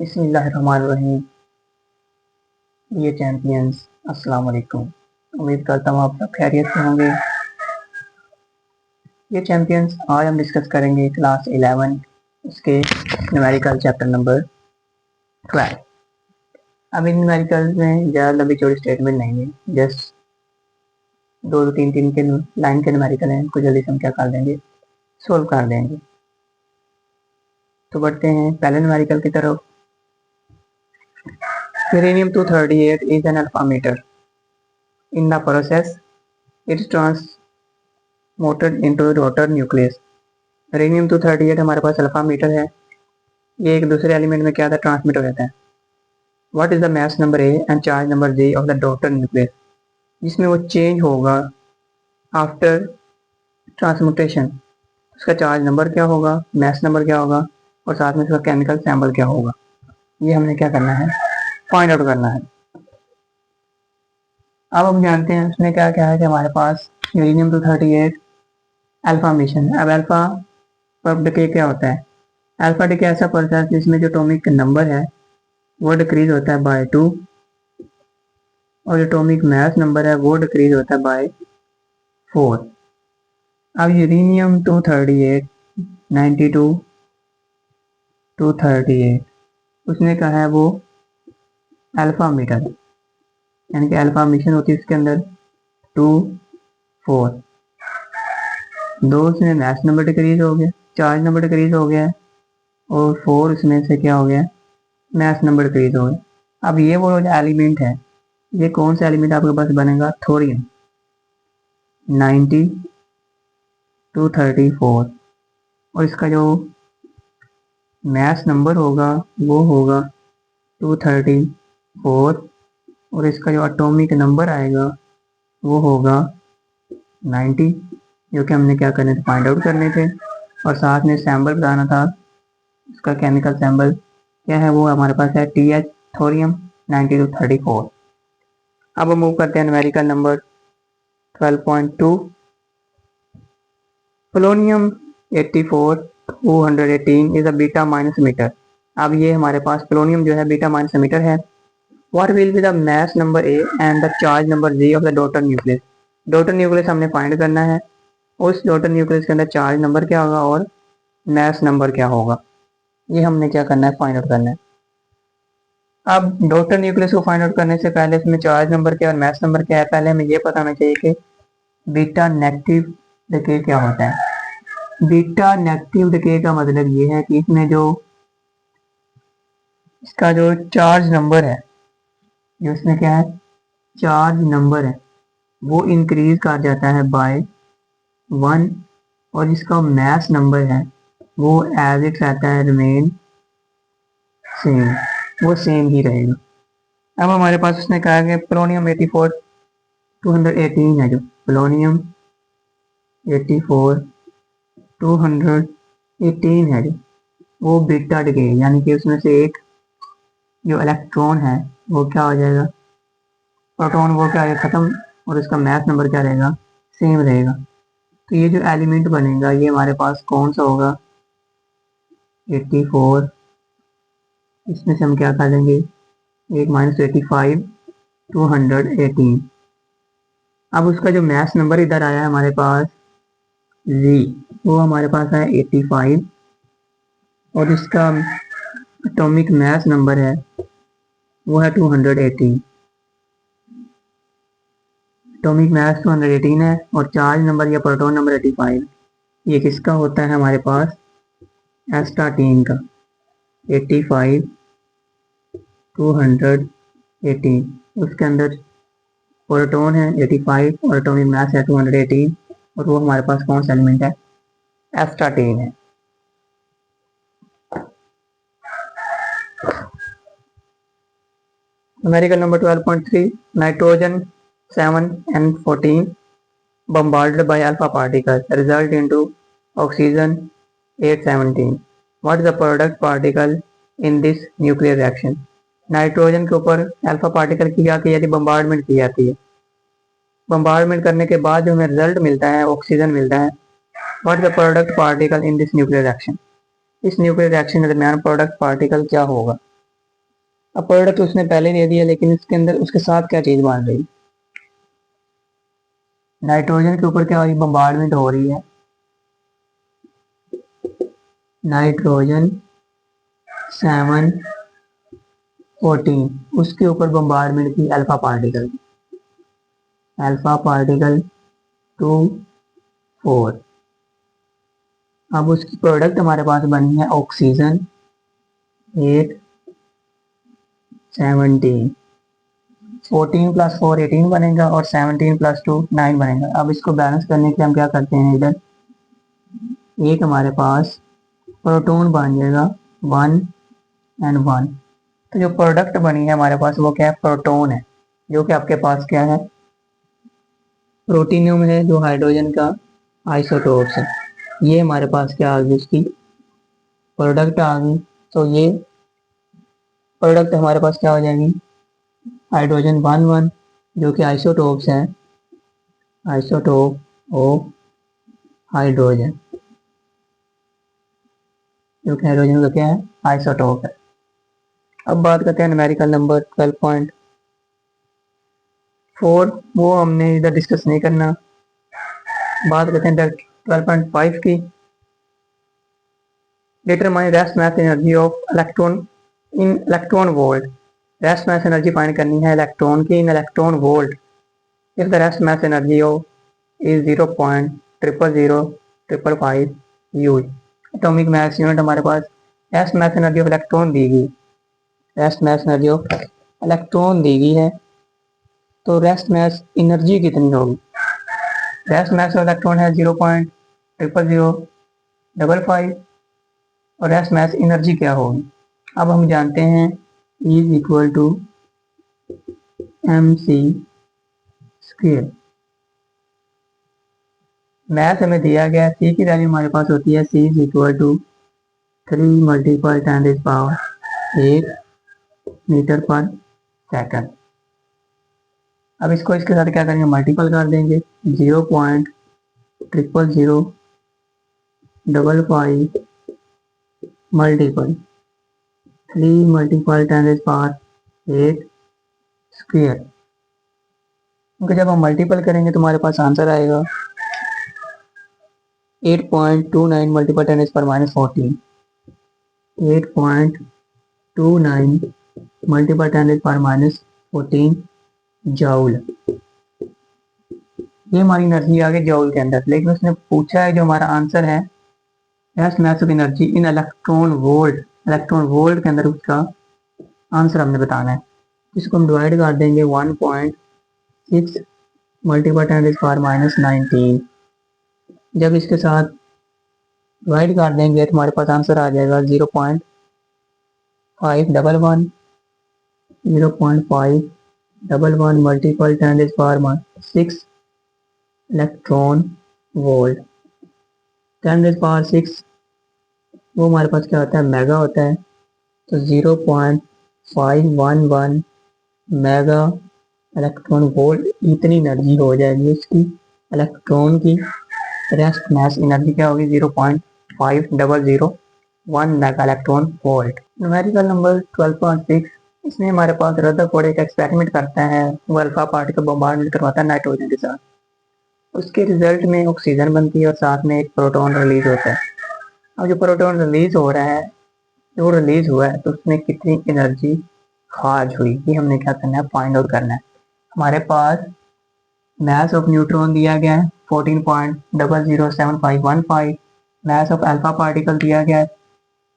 बिस्मिल्लाहिर्रहमानिर्रहीम। ये चैंपियंस, अस्सलाम वालेकुम। उम्मीद करता हूँ आप सब खैरियत से होंगे। ये चैंपियंस, आज हम डिस्कस करेंगे क्लास 11 उसके न्यूमेरिकल चैप्टर नंबर 12। अब इन न्यूमेरिकल में ज़्यादा लंबी चौड़ी स्टेटमेंट नहीं है, जस्ट दो तीन तीन के लाइन के न्यूमेरिकल हैं, इनको जल्दी से हम क्या कर देंगे, सोल्व कर देंगे। तो बढ़ते हैं पहले न्यूमेरिकल की तरफ। Uranium 238 is an alpha emitter. In the process, it transmuted into rotor nucleus. Uranium 238 हमारे पास अल्फा मीटर है, ये एक दूसरे एलिमेंट में क्या था, ट्रांसमिट हो जाता है। What is the mass number A and charge number Z of the daughter nucleus, जिसमें वो चेंज होगा आफ्टर ट्रांसम्यूटेशन। उसका चार्ज नंबर क्या होगा, मास नंबर क्या होगा, और साथ में उसका केमिकल सैंपल क्या होगा, ये हमने क्या करना है, फाइंड आउट करना है। अब हम जानते हैं उसमें क्या क्या है कि हमारे पास यूरेनियम 238 अल्फा मिशन है। अब अल्फा पर डिके क्या होता है, अल्फा डिके ऐसा प्रोसेस जिसमें जो एटॉमिक नंबर है वो डिक्रीज होता है बाय 2 और जो एटॉमिक मास नंबर है वो डिक्रीज होता है बाय 4। अब यूरेनियम 238 92 238 उसने कहा है वो अल्फा मीटर, यानी कि अल्फा मिशन होती है इसके अंदर 2 4, दो उसमें मास नंबर डिक्रीज हो गया, चार्ज नंबर डिक्रीज हो गया है, और 4 उसमें से क्या हो गया, मास नंबर डिक्रीज हो गया। अब ये वो जो एलिमेंट है, ये कौन सा एलिमेंट आपके पास बनेगा, थोरियम 90 234, और इसका जो मास नंबर होगा वो होगा 234, और इसका जो एटॉमिक नंबर आएगा वो होगा 90, जो कि हमने क्या करने थे, फाइंड आउट करने थे। और साथ में सैम्पल बताना था, उसका केमिकल सैम्पल क्या है, वो हमारे पास है TH थोरियम 90 to 34। अब हम मूव करते हैं numerical number 12.2। Polonium 84 218 is a beta minus emitter. अब ये हमारे पास पोलोनियम जो है बीटा माइनस मीटर है। What will be the mass number A and the charge number Z of the daughter nucleus. Daughter nucleus हमने फाइंड करना है, उस डॉटर न्यूक्लियस के अंदर चार्ज नंबर क्या होगा और मास नंबर क्या होगा, ये हमने क्या करना है, फाइंड आउट करना है। अब डॉटर न्यूक्लियस को फाइंड आउट करने से पहले इसमें चार्ज नंबर क्या और मास नंबर क्या है, पहले हमें ये पता होना चाहिए कि बीटा नेगेटिव डिके क्या होता है। बीटा नेगेटिव डिके का मतलब ये है कि इसमें जो इसका जो चार्ज नंबर है, जो इसमें क्या है, चार्ज नंबर है, वो इंक्रीज कर जाता है बाय 1, और जिसका मास नंबर है वो एज इट रहता है, रिमेन सेम, वो सेम ही रहेगा। अब हमारे पास उसने कहा कि पोलोनियम 84 218 है, जो पोलोनियम 84 218 है, जो वो बीटा डिके, यानी कि उसमें से एक जो इलेक्ट्रॉन है वो क्या हो जाएगा, प्रोटॉन वो क्या है ख़त्म, और इसका मास नंबर क्या रहेगा, सेम रहेगा। तो ये जो एलिमेंट बनेगा ये हमारे पास कौन सा होगा, 84, इसमें से हम क्या कर देंगे, 1 - 85 218। अब उसका जो मास नंबर इधर आया है हमारे पास जी, वो हमारे पास है 85, और इसका एटॉमिक मास नंबर है वो है 218। एटॉमिक मास 218 है, और चार्ज नंबर या प्रोटॉन नंबर 85। ये किसका होता है हमारे पास, एस्टाटीन का 85 218, उसके अंदर प्रोटॉन है 85 और एटॉमिक मास है 218, और वो हमारे पास कौन सा एलिमेंट है, एस्टाटीन है। Numerical number 12.3, nitrogen 7n14 bombarded by alpha particles result into oxygen 817. What is the product particle in this nuclear reaction? Nitrogen के ऊपर अल्फा पार्टिकल की क्या की जाती है, बम्बार्डमेंट की जाती है। बम्बार्डमेंट करने के बाद जो हमें रिजल्ट मिलता है, ऑक्सीजन मिलता है। What is the product particle in this nuclear reaction, इस न्यूक्लियर रिएक्शन के दरमियान प्रोडक्ट पार्टिकल क्या होगा, अब प्रोडक्ट उसने पहले दे दिया, लेकिन इसके अंदर उसके साथ क्या चीज़ बन रही, नाइट्रोजन के ऊपर क्या हो रही, बम्बार्डमेंट हो रही है, नाइट्रोजन 714 उसके ऊपर बम्बार्डमेंट की अल्फा पार्टिकल 2 4। अब उसकी प्रोडक्ट हमारे पास बनी है ऑक्सीजन 8 17। 14 + 4 18 बनेगा और 17 + 2 9 बनेगा। अब इसको बैलेंस करने के लिए हम क्या करते हैं, इधर एक हमारे पास प्रोटॉन बन जाएगा 1 और 1। तो जो प्रोडक्ट बनी है हमारे पास वो क्या है, प्रोटॉन है, जो कि आपके पास क्या है, प्रोटीनियम है, जो हाइड्रोजन का आइसोटोप्स है। ये हमारे पास क्या आ गई, उसकी प्रोडक्ट आ गई। तो ये प्रोडक्ट हमारे पास क्या हो जाएगी, हाइड्रोजन 1 1, जो कि आइसोटोप्स है, आइसोटोप ऑफ हाइड्रोजन, जो कि हाइड्रोजन का क्या है, आइसोटोप है। अब बात करते हैं न्यूमेरिकल नंबर 12.4, वो हमने इधर डिस्कस नहीं करना। बात करते हैं 12.5 की, determine rest mass energy of electron in electron volt. Rest mass energy find करनी है इलेक्ट्रॉन की in electron volt. If the rest mass energy of is 0.000555 use. Atomic mass unit हमारे पास, rest mass energy of electron दी गई, rest mass energy of electron दी गई है, तो रेस्ट मास एनर्जी कितनी होगी, रेस्ट मास ऑफ इलेक्ट्रॉन है 0.0005 और रेस्ट मास एनर्जी क्या होगी। अब हम जानते हैं is equal to mc square. Math हमें दिया गया है, c की वैल्यू हमारे पास होती है c is equal to 3 × 10⁸ meter पर सेकंड। अब इसको इसके साथ क्या करेंगे, मल्टीपल कर देंगे, 0.0005 मल्टीपल 3 × 10⁸ स्क्वायर। क्योंकि जब हम मल्टीपल करेंगे तो हमारे पास आंसर आएगा 8.29 × 10⁻14। 8.29 × 10⁻14 जाउल। ये हमारी एनर्जी आ गई जाउल के अंदर, लेकिन उसने पूछा है जो हमारा आंसर है rest mass of energy in electron volt. Electron volt के अंदर उसका आंसर हमने बताना है। इसको हम डिवाइड कर देंगे 1.6 × 10⁻19। जब इसके साथ डिवाइड कर देंगे तो हमारे पास आंसर आ जाएगा 0.511 मल्टीपल 10⁻6 इलेक्ट्रॉन वोल्ट। 10⁻6 वो हमारे पास क्या होता है, मेगा होता है, तो 0.511 मेगा इलेक्ट्रॉन वोल्ट इतनी एनर्जी हो जाएगी उसकी इलेक्ट्रॉन की। रेस्ट मास एनर्जी क्या होगी, 0.5001 mega electron volt. Numerical number 12.6, इसमें हमारे पास रदरफोर्ड एक एक्सपेरिमेंट करता है, वो अल्फा पार्टिकल बम्बार्डमेंट करवाता है नाइट्रोजन के साथ। उसके रिजल्ट में ऑक्सीजन बनती है और साथ में एक प्रोटॉन रिलीज होता है। अब जो प्रोटॉन रिलीज हो रहा है, जो रिलीज हुआ है, तो उसमें कितनी एनर्जी खार्ज हुई, ये हमने क्या करना है, फाइंड आउट करना है। हमारे पास मास ऑफ न्यूट्रॉन दिया गया है 14.007515। मास ऑफ अल्फा पार्टिकल दिया गया है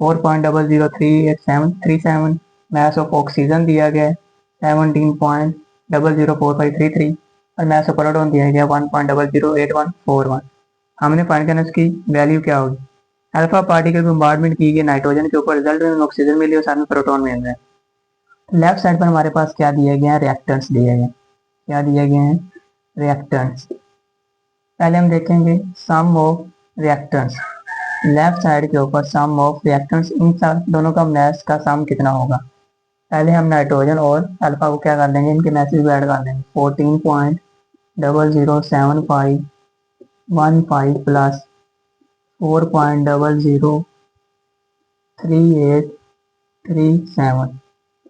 4.003837। मास ऑफ ऑक्सीजन दिया गया है 17.004533 और मास ऑफ प्रोटॉन दिया गया 1.008141। हमने फाइंड करना इसकी वैल्यू क्या होगी। अल्फा पार्टिकल बम्बार्डमेंट की गई नाइट्रोजन के ऊपर, रिजल्ट में ऑक्सीजन मिली और साथ में प्रोटॉन मिल रहा है। लेफ्ट साइड पर हमारे पास क्या दिया गया है, रिएक्टेंट्स दिए गए। क्या दिए गए हैं, रिएक्टेंट्स। पहले हम देखेंगे सम ऑफ रिएक्टेंट्स। लेफ्ट साइड के ऊपर सम ऑफ रिएक्टेंट्स, इन दोनों का मैस का सम कितना होगा। पहले हम नाइट्रोजन और अल्फा को क्या कर देंगे, इनके मैसेज को ऐड कर देंगे। 14.007515 प्लस 4.003837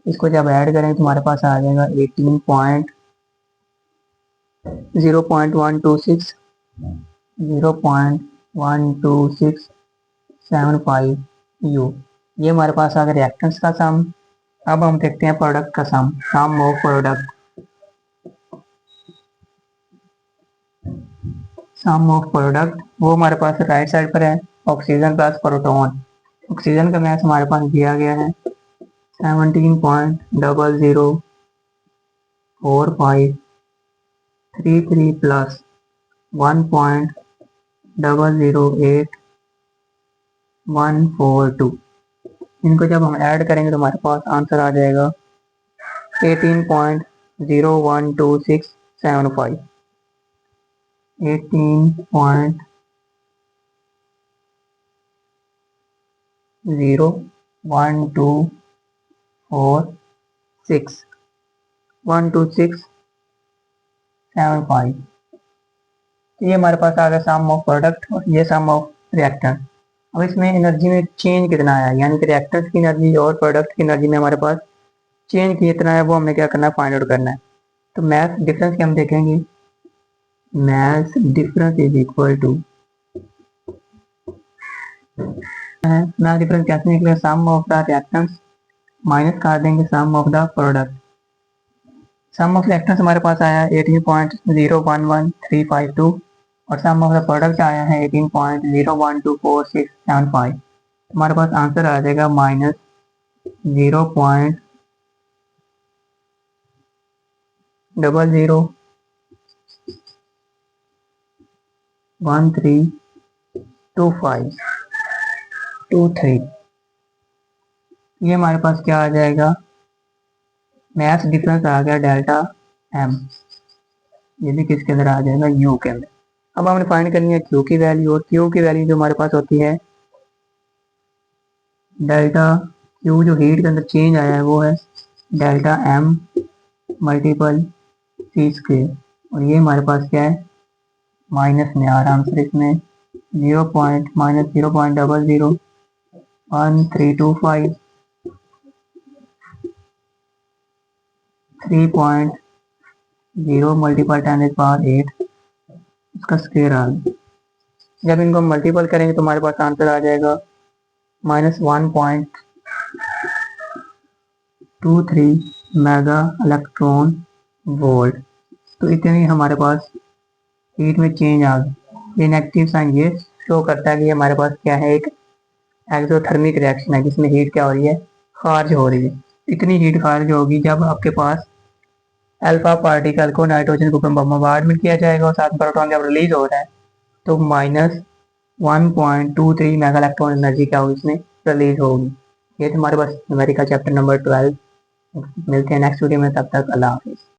इसको जब ऐड करेंगे तो हमारे पास आ जाएगा 0.126 यू। ये हमारे पास आ गया रिएक्टेंस का सम। अब हम देखते हैं प्रोडक्ट का sum of product. Sum of product वो हमारे पास राइट साइड पर है, ऑक्सीजन प्लस प्रोटॉन। ऑक्सीजन का मैथ हमारे पास दिया गया है 17.004533 प्लस 1.008142। इनको जब हम ऐड करेंगे तो हमारे पास आंसर आ जाएगा 18.012675। 18.0124612675। तो ये हमारे पास आ गया सम ऑफ प्रोडक्ट और ये सम ऑफ रिएक्टेंट। अब इसमें एनर्जी में चेंज कितना आया, यानी कि रिएक्टेंट की एनर्जी और प्रोडक्ट की एनर्जी में हमारे पास चेंज कितना है, वो हमें क्या करना है, फाइंड आउट करना है। तो मैथ डिफरेंस के हम देखेंगे, mass difference is equal to mass difference कैसे निकलेगा, sum of the reactants minus कर देंगे sum of the product. Sum of reactants हमारे पास आया है 18.011352 और सम ऑफ द प्रोडक्ट आया है 18.012465। हमारे पास आंसर आ जाएगा माइनस 0.00132523। ये हमारे पास क्या आ जाएगा, मैथ डिफरेंस आ गया डेल्टा एम। ये भी किसके अंदर आ जाएगा, यू के अंदर। अब हमने फाइंड करनी है क्यू की वैल्यू, और क्यू की वैल्यू जो हमारे पास होती है डेल्टा क्यू, जो हीट के अंदर चेंज आया है वो है delta M multiple C square. और ये हमारे पास क्या है, माइनस में आ रहा आंसर इसमें 0.-0.001325 3.0 मल्टीपल 10⁸ इसका स्क्वायर आ गया। जब इनको हम मल्टीपल करेंगे तो हमारे पास आंसर आ जाएगा -1.23 मेगा इलेक्ट्रॉन वोल्ट। तो इतनी हमारे पास हीट में चेंज आ गई। ये नेगेटिव साइन ये शो करता है कि हमारे पास क्या है, एक एक्सोथर्मिक रिएक्शन है जिसमें हीट क्या हो रही है, खारिज हो रही है। इतनी हीट खारिज होगी जब आपके पास अल्फा पार्टिकल को नाइट्रोजन के ऊपर बम्बार्डमेंट किया जाएगा और साथ में प्रोटॉन जब रिलीज हो रहा है तो -1.23 मेगा इलेक्ट्रॉन एनर्जी क्या होगी, इसमें रिलीज होगी। ये तो हमारे पास न्यूमेरिकल चैप्टर नंबर 12। मिलते हैं नेक्स्ट वीडियो में, तब तक अल्लाह हाफिज़।